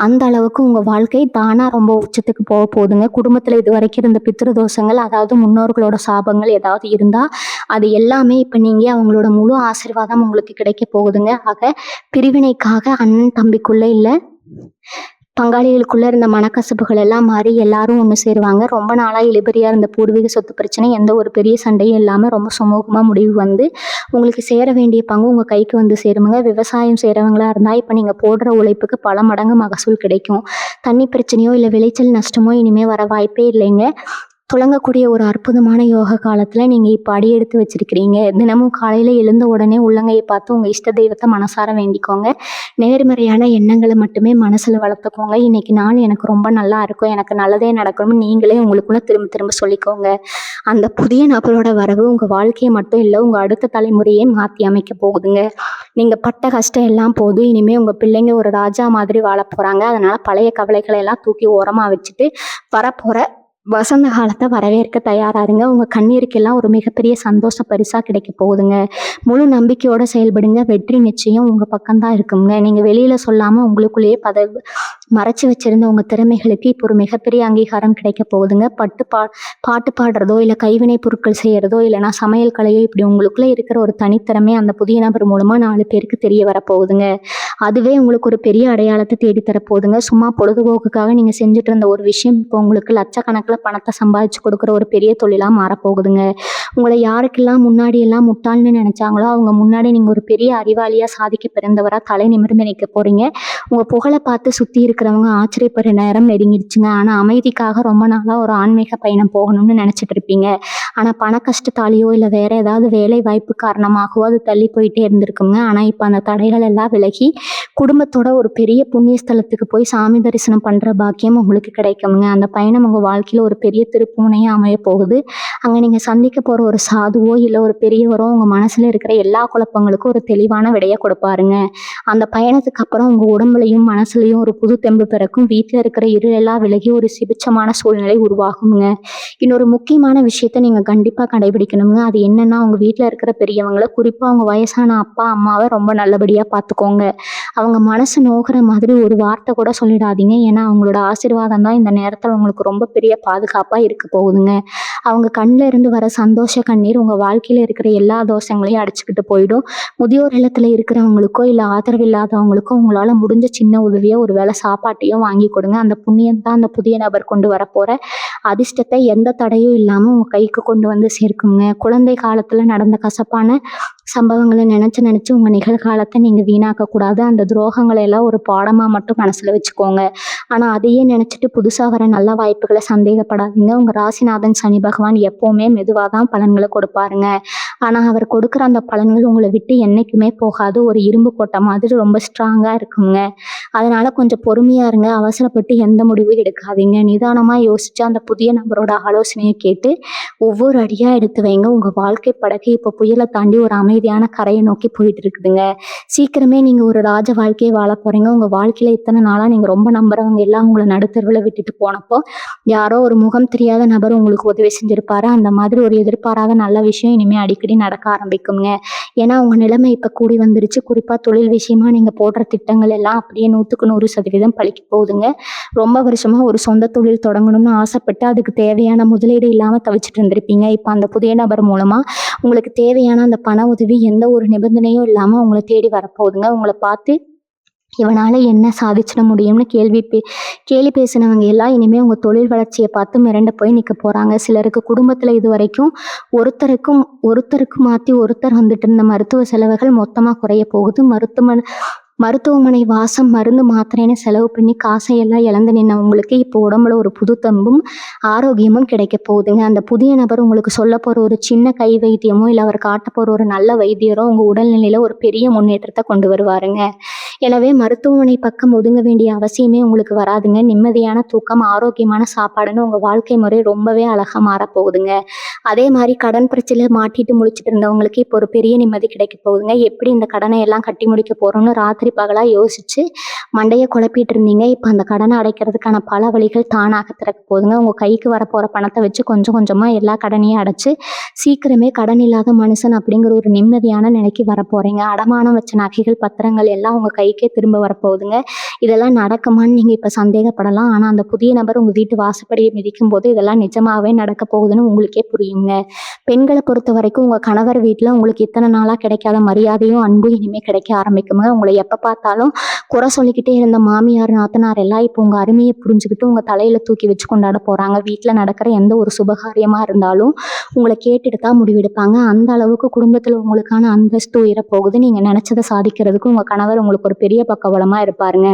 அந்த அளவுக்கு உங்கள் வாழ்க்கை தானாக ரொம்ப உச்சத்துக்கு போக போகுதுங்க. குடும்பத்தில் இது வரைக்கும் இருந்த பித்ருதோஷங்கள், அதாவது முன்னோர்களோட சாபங்கள் ஏதாவது இருந்தால் அது எல்லாமே இப்போ நீங்கள் அவங்களோட முழு ஆசீர்வாதம் உங்களுக்கு கிடைக்க போகுதுங்க. ஆக பிரிவினைக்காக அண்ணன் தம்பிக்குள்ளே இல்லை பங்காளிகளுக்குள்ளே இருந்த மனக்கசப்புகள் எல்லாம் மாறி எல்லாரும் ஒன்று சேருவாங்க. ரொம்ப நாளாக இழுபறியாக இருந்த பூர்வீக சொத்து பிரச்சனை எந்த ஒரு பெரிய சண்டையும் இல்லாமல் ரொம்ப சுமூகமாக முடிவு வந்து உங்களுக்கு சேர வேண்டிய பங்கு உங்கள் கைக்கு வந்து சேருமுங்க. விவசாயம் செய்கிறவங்களா இருந்தால் இப்போ நீங்கள் போடுற உழைப்புக்கு பல மடங்கு மகசூல் கிடைக்கும். தண்ணி பிரச்சனையோ இல்லை விளைச்சல் நஷ்டமோ இனிமேல் வர வாய்ப்பே இல்லைங்க. துளங்கக்கூடிய ஒரு அற்புதமான யோக காலத்தில் நீங்கள் இப்போ அடி எடுத்து வச்சிருக்கிறீங்க. தினமும் காலையில் எழுந்த உடனே உள்ளங்கையை பார்த்து உங்கள் இஷ்ட தெய்வத்தை மனசார வேண்டிக்கோங்க. நேர்மறையான எண்ணங்களை மட்டுமே மனசில் வளர்த்துக்கோங்க. இன்றைக்கி நாள் எனக்கு ரொம்ப நல்லா இருக்கும், எனக்கு நல்லதே நடக்கணும்னு நீங்களே உங்களுக்குள்ளே திரும்ப திரும்ப சொல்லிக்கோங்க. அந்த புதிய நபரோட வரவு உங்கள் வாழ்க்கையை மட்டும் இல்லை, உங்கள் அடுத்த தலைமுறையே மாற்றி அமைக்க போகுதுங்க. நீங்கள் பட்ட கஷ்டம் எல்லாம் போதும். இனிமேல் உங்கள் பிள்ளைங்க ஒரு ராஜா மாதிரி வாழ போகிறாங்க. அதனால் பழைய கவலைகளை எல்லாம் தூக்கி ஓரமாக வச்சுட்டு வரப்போகிற வசந்த காலத்தை வரவேற்க தயாராருங்க. உங்கள் கண்ணீருக்கெல்லாம் ஒரு மிகப்பெரிய சந்தோஷ பரிசாக கிடைக்க போகுதுங்க. முழு நம்பிக்கையோடு செயல்படுங்க. வெற்றி நிச்சயம் உங்கள் பக்கம்தான் இருக்குங்க. நீங்கள் வெளியில் சொல்லாமல் உங்களுக்குள்ளேயே மறைச்சி வச்சுருந்த உங்கள் திறமைகளுக்கு இப்போ ஒரு மிகப்பெரிய அங்கீகாரம் கிடைக்க போகுதுங்க. பாட்டு பாடுறதோ இல்லை கைவினை பொருட்கள் செய்கிறதோ இல்லைனா சமையல் கலையோ, இப்படி உங்களுக்குள்ளே இருக்கிற ஒரு தனித்திறமை அந்த புதிய நபர் மூலமாக 4 பேருக்கு தெரிய வரப்போகுதுங்க. அதுவே உங்களுக்கு ஒரு பெரிய அடையாளத்தை தேடித்தரப்போகுதுங்க. சும்மா பொழுதுபோக்குக்காக நீங்கள் செஞ்சுட்டு இருந்த ஒரு விஷயம் இப்போ உங்களுக்கு லட்சக்கணக்கில் பணத்தை சம்பாதிச்சு கொடுக்குற ஒரு பெரிய தொழிலாக மாறப்போகுதுங்க. உங்களை யாருக்கெல்லாம் முன்னாடியெல்லாம் முட்டாள்னு நினச்சாங்களோ அவங்க முன்னாடி நீங்கள் ஒரு பெரிய அறிவாளியாக சாதிக்க பிறந்தவராக தலை நிமிர்ந்து நிற்க போகிறீங்க. உங்கள் புகழை பார்த்து சுற்றி இருக்கிறவங்க ஆச்சரியப்படுற நேரம் நெருங்கிடுச்சுங்க. ஆனால் அமைதிக்காக ரொம்ப நாளாக ஒரு ஆன்மீக பயணம் போகணும்னு நினச்சிட்டு இருப்பீங்க. ஆனால் பண கஷ்டத்தாலேயோ இல்லை வேறு ஏதாவது வேலை வாய்ப்பு காரணமாகவோ அது தள்ளி போயிட்டே இருந்திருக்குங்க. ஆனால் இப்போ அந்த தடைகள் எல்லாம் விலகி குடும்பத்தோட ஒரு பெரிய புண்ணிய ஸ்தலத்துக்கு போய் சாமி தரிசனம் பண்ணுற பாக்கியம் உங்களுக்கு கிடைக்குங்க. அந்த பயணம் உங்கள் வாழ்க்கையில் ஒரு பெரிய திருப்புமுனையாக அமைய போகுது. அங்கே நீங்கள் சந்திக்க போகிற ஒரு சாதுவோ இல்லை ஒரு பெரியவரோ உங்கள் மனசில் இருக்கிற எல்லா குழப்பங்களுக்கும் ஒரு தெளிவான விடையை கொடுப்பாருங்க. அந்த பயணத்துக்கு அப்புறம் உங்கள் உடம்புலையும் மனசுலையும் ஒரு புது தெம்பு பிறக்கும். வீட்டில் இருக்கிற இருளெல்லாம் விலகி ஒரு சுபிட்சமான சூழ்நிலை உருவாகுங்க. இன்னொரு முக்கியமான விஷயத்த நீங்கள் கண்டிப்பாக கடைபிடிக்கணுங்க. அது என்னென்னா, உங்கள் வீட்டில் இருக்கிற பெரியவங்களை, குறிப்பாக அவங்க வயசான அப்பா அம்மாவை ரொம்ப நல்லபடியாக பார்த்துக்கோங்க. அவங்க மனசு நோகிற மாதிரி ஒரு வார்த்தை கூட சொல்லிடாதீங்க. ஏன்னா அவங்களோட ஆசீர்வாதம் தான் இந்த நேரத்தில் உங்களுக்கு ரொம்ப பெரிய பாதுகாப்பாக இருக்க போகுதுங்க. அவங்க கண்ணில் இருந்து வர சந்தோஷ கண்ணீர் உங்கள் வாழ்க்கையில் இருக்கிற எல்லா தோஷங்களையும் அடிச்சுக்கிட்டு போயிடும். முதியோர் இல்லத்தில் இருக்கிறவங்களுக்கோ இல்லை ஆதரவு இல்லாதவங்களுக்கோ உங்களால் முடிஞ்ச சின்ன உதவியோ ஒரு வேளை சாப்பாட்டையும் வாங்கி கொடுங்க. அந்த புண்ணியம் தான் அந்த புதிய நபர் கொண்டு வரப்போகிற அதிர்ஷ்டத்தை எந்த தடையும் இல்லாமல் உங்கள் கைக்கு கொண்டு வந்து சேர்க்குங்க. குழந்தை காலத்தில் நடந்த கசப்பான சம்பவங்களை நினச்சி உங்கள் நிகழ்காலத்தை நீங்கள் வீணாக்கக்கூடாது. அந்த துரோகங்களை எல்லாம் ஒரு பாடமாக மட்டும் மனசில் வச்சுக்கோங்க. ஆனால் அதையே நினச்சிட்டு புதுசாக வர நல்ல வாய்ப்புகளை சந்தேகப்படாதீங்க. உங்கள் ராசிநாதன் சனி பகவான் எப்போவுமே மெதுவாக தான் பலன்களை கொடுப்பாருங்க. ஆனால் அவர் கொடுக்குற அந்த பலன்கள் உங்களை விட்டு என்றைக்குமே போகாது. ஒரு இரும்பு கோட்டை மாதிரி ரொம்ப ஸ்ட்ராங்காக இருக்குங்க. அதனால் கொஞ்சம் பொறுமையாக இருங்க. அவசரப்பட்டு எந்த முடிவும் எடுக்காதீங்க. நிதானமாக யோசித்து அந்த புதிய நபரோட ஆலோசனையை கேட்டு ஒவ்வொரு அடியாக எடுத்து வைங்க. உங்கள் வாழ்க்கை படகு இப்போ புயலை தாண்டி ஒரு அமைதியான கரையை நோக்கி போயிட்டு இருக்குதுங்க. சீக்கிரமே நீங்கள் ஒரு ராஜ வாழ்க்கையை வாழ போகிறீங்க. உங்கள் வாழ்க்கையில் இத்தனை நாளாக நீங்கள் ரொம்ப நம்புறவங்க எல்லாம் உங்களை நடுத்தருவில் விட்டுட்டு போனப்போ யாரோ ஒரு முகம் தெரியாத நபர் உங்களுக்கு உதவி செஞ்சுருப்பாரு. அந்த மாதிரி ஒரு எதிர்பாராத நல்ல விஷயம் இனிமேல் அடிக்கடி நடக்க ஆரம்பிக்குங்க. ஏன்னா உங்கள் நிலைமை இப்போ கூடி வந்துருச்சு. குறிப்பாக தொழில் விஷயமா நீங்கள் போடுற திட்டங்கள் எல்லாம் அப்படியே 100% பழிக்க போகுதுங்க. ரொம்ப வருஷமாக ஒரு சொந்த தொழில் தொடங்கணும்னு ஆசைப்பட்டு அதுக்கு தேவையான முதலீடு இல்லாமல் தவிச்சிட்டு இருந்திருப்பீங்க. இப்போ அந்த புதிய நபர் மூலமாக உங்களுக்கு தேவையான அந்த பண உதவி எந்த ஒரு நிபந்தனையும் இல்லாமல் உங்களை தேடி வரப்போகுதுங்க. உங்களை பார்த்து இவனால் என்ன சாதிச்சிட முடியும்னு கேலி பேசினவங்க எல்லாம் இனிமேல் உங்கள் தொழில் வளர்ச்சியை பார்த்து மிரண்டு போய் நிற்க போகிறாங்க. சிலருக்கு குடும்பத்தில் இது வரைக்கும் ஒருத்தருக்கு மாற்றி ஒருத்தர் வந்துட்டு இருந்த மருத்துவ செலவுகள் மொத்தமாக குறைய போகுது. மருத்துவமனை வாசம் மருந்து மாத்திரைன்னு செலவு பண்ணி காசையெல்லாம் இழந்து நின்னவங்களுக்கு இப்போ உடம்புல ஒரு புது தம்பும் ஆரோக்கியமும் கிடைக்க போகுதுங்க. அந்த புதிய நபர் உங்களுக்கு சொல்ல போகிற ஒரு சின்ன கை வைத்தியமோ இல்லை அவர் காட்ட போகிற ஒரு நல்ல வைத்தியரோ உங்கள் உடல்நிலையில் ஒரு பெரிய முன்னேற்றத்தை கொண்டு வருவாருங்க. எனவே மருத்துவமனை பக்கம் ஒதுங்க வேண்டிய அவசியமே உங்களுக்கு வராதுங்க. நிம்மதியான தூக்கம், ஆரோக்கியமான சாப்பாடுன்னு உங்கள் வாழ்க்கை முறை ரொம்பவே அழகாக மாறப்போகுதுங்க. அதே மாதிரி கடன் பிரச்சனையில் மாட்டிட்டு முழிச்சிட்டு இருந்தவங்களுக்கு இப்போ ஒரு பெரிய நிம்மதி கிடைக்க போகுதுங்க. எப்படி இந்த கடனை எல்லாம் கட்டி முடிக்க போகிறோம்னு ராத்திரி பகலாக யோசிச்சு மண்டையை குழப்பிட்டு இருந்தீங்க. இப்போ அந்த கடனை அடைக்கிறதுக்கான பல வழிகள் தானாக திறக்க போகுதுங்க. உங்கள் கைக்கு வரப்போகிற பணத்தை வச்சு கொஞ்சம் கொஞ்சமாக எல்லா கடனையும் அடைச்சு சீக்கிரமே கடன் இல்லாத மனுஷன் அப்படிங்கிற ஒரு நிம்மதியான நிலைக்கு வரப்போகிறீங்க. அடமானம் வச்ச நகைகள் பத்திரங்கள் எல்லாம் உங்கள் கைக்கே திரும்ப வரப்போகுதுங்க. இதெல்லாம் நடக்குமான்னு நீங்கள் இப்போ சந்தேகப்படலாம். ஆனால் அந்த புதிய நபர் உங்கள் வீட்டு வாசப்படியை மிதிக்கும் போது இதெல்லாம் நிஜமாகவே நடக்க போகுதுன்னு உங்களுக்கே புரியுங்க. பெண்களை பொறுத்த வரைக்கும் உங்கள் கணவர் வீட்டில் உங்களுக்கு இத்தனை நாளாக கிடைக்காத மரியாதையும் அன்பும் இனிமேல் கிடைக்க ஆரம்பிக்குங்க. உங்களை எப்போ பார்த்தாலும் குறை சொல்லிக்கிட்டே இருந்த மாமியார் நாத்தனார் எல்லாம் இப்போ உங்கள் அருமையை புரிஞ்சுக்கிட்டு உங்கள் தலையில் தூக்கி வச்சு கொண்டாட போகிறாங்க. வீட்டில் நடக்கிற எந்த ஒரு சுபகாரியமாக இருந்தாலும் உங்களை கேட்டுட்டு தான் முடிவெடுப்பாங்க. அந்த அளவுக்கு குடும்பத்தில் உங்களுக்கான அந்தஸ்து உயரப்போகுது. நீங்கள் நினச்சதை சாதிக்கிறதுக்கு உங்கள் கணவர் உங்களுக்கு ஒரு பெரிய பக்கபலமாக இருப்பாருங்க.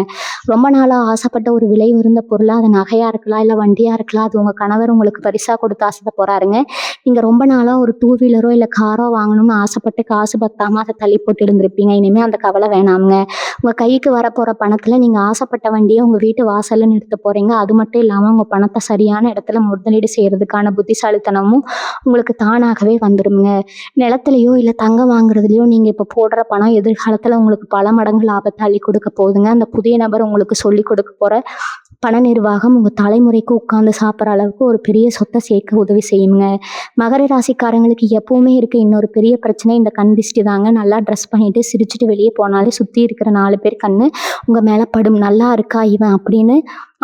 ரொம்ப நாளாக ஆசைப்பட்ட ஒரு விலை உயர்ந்த பொருளாக அது நகையாக இருக்கலாம் இல்லை வண்டியாக இருக்கலாம், அது உங்கள் கணவர் உங்களுக்கு பரிசாக கொடுத்து ஆசைப்பட போகிறாருங்க. நீங்கள் ரொம்ப நாளாக ஒரு 2 வீலரோ இல்லை காரோ வாங்கணும்னு ஆசைப்பட்டு காசு பத்தாமல் அதை தள்ளி போட்டு இருந்திருப்பீங்க. இனிமேல் அந்த கவலை வேணாமுங்க. உங்கள் கைக்கு வரப்போகிற பணத்தில் நீங்கள் ஆசைப்பட்ட வண்டியை உங்கள் வீட்டு வாசலில் நிறுத்த போகிறீங்க. அது மட்டும் இல்லாமல் உங்கள் பணத்தை சரியான இடத்துல முதலீடு செய்கிறதுக்கான புத்திசாலித்தனமும் உங்களுக்கு தானாகவே வந்துடுங்க. நிலத்துலையோ இல்லை தங்கம் வாங்குறதுலையோ நீங்கள் இப்போ போடுற பணம் எதிர்காலத்தில் உங்களுக்கு பல மடங்கு லாபத்தை அள்ளி கொடுக்க போகுதுங்க. அந்த புதிய நபர் உங்களுக்கு சொல்லி கொடுக்க போகிற பண நிர்வாகம் உங்கள் தலைமுறைக்கு உட்காந்து சாப்பிட்ற அளவுக்கு ஒரு பெரிய சொத்தை சேர்க்க உதவி செய்யுங்க. மகர ராசிக்காரங்களுக்கு எப்பவுமே இருக்க இன்னொரு பெரிய பிரச்சனை இந்த கண் திஷ்டி தாங்க. நல்லா ட்ரெஸ் பண்ணிட்டு சிரிச்சுட்டு வெளியே போனாலே சுற்றி இருக்கிற 4 பேர் கண்ணு உங்கள் மேலே படும். நல்லா இருக்கா இவன் அப்படின்னு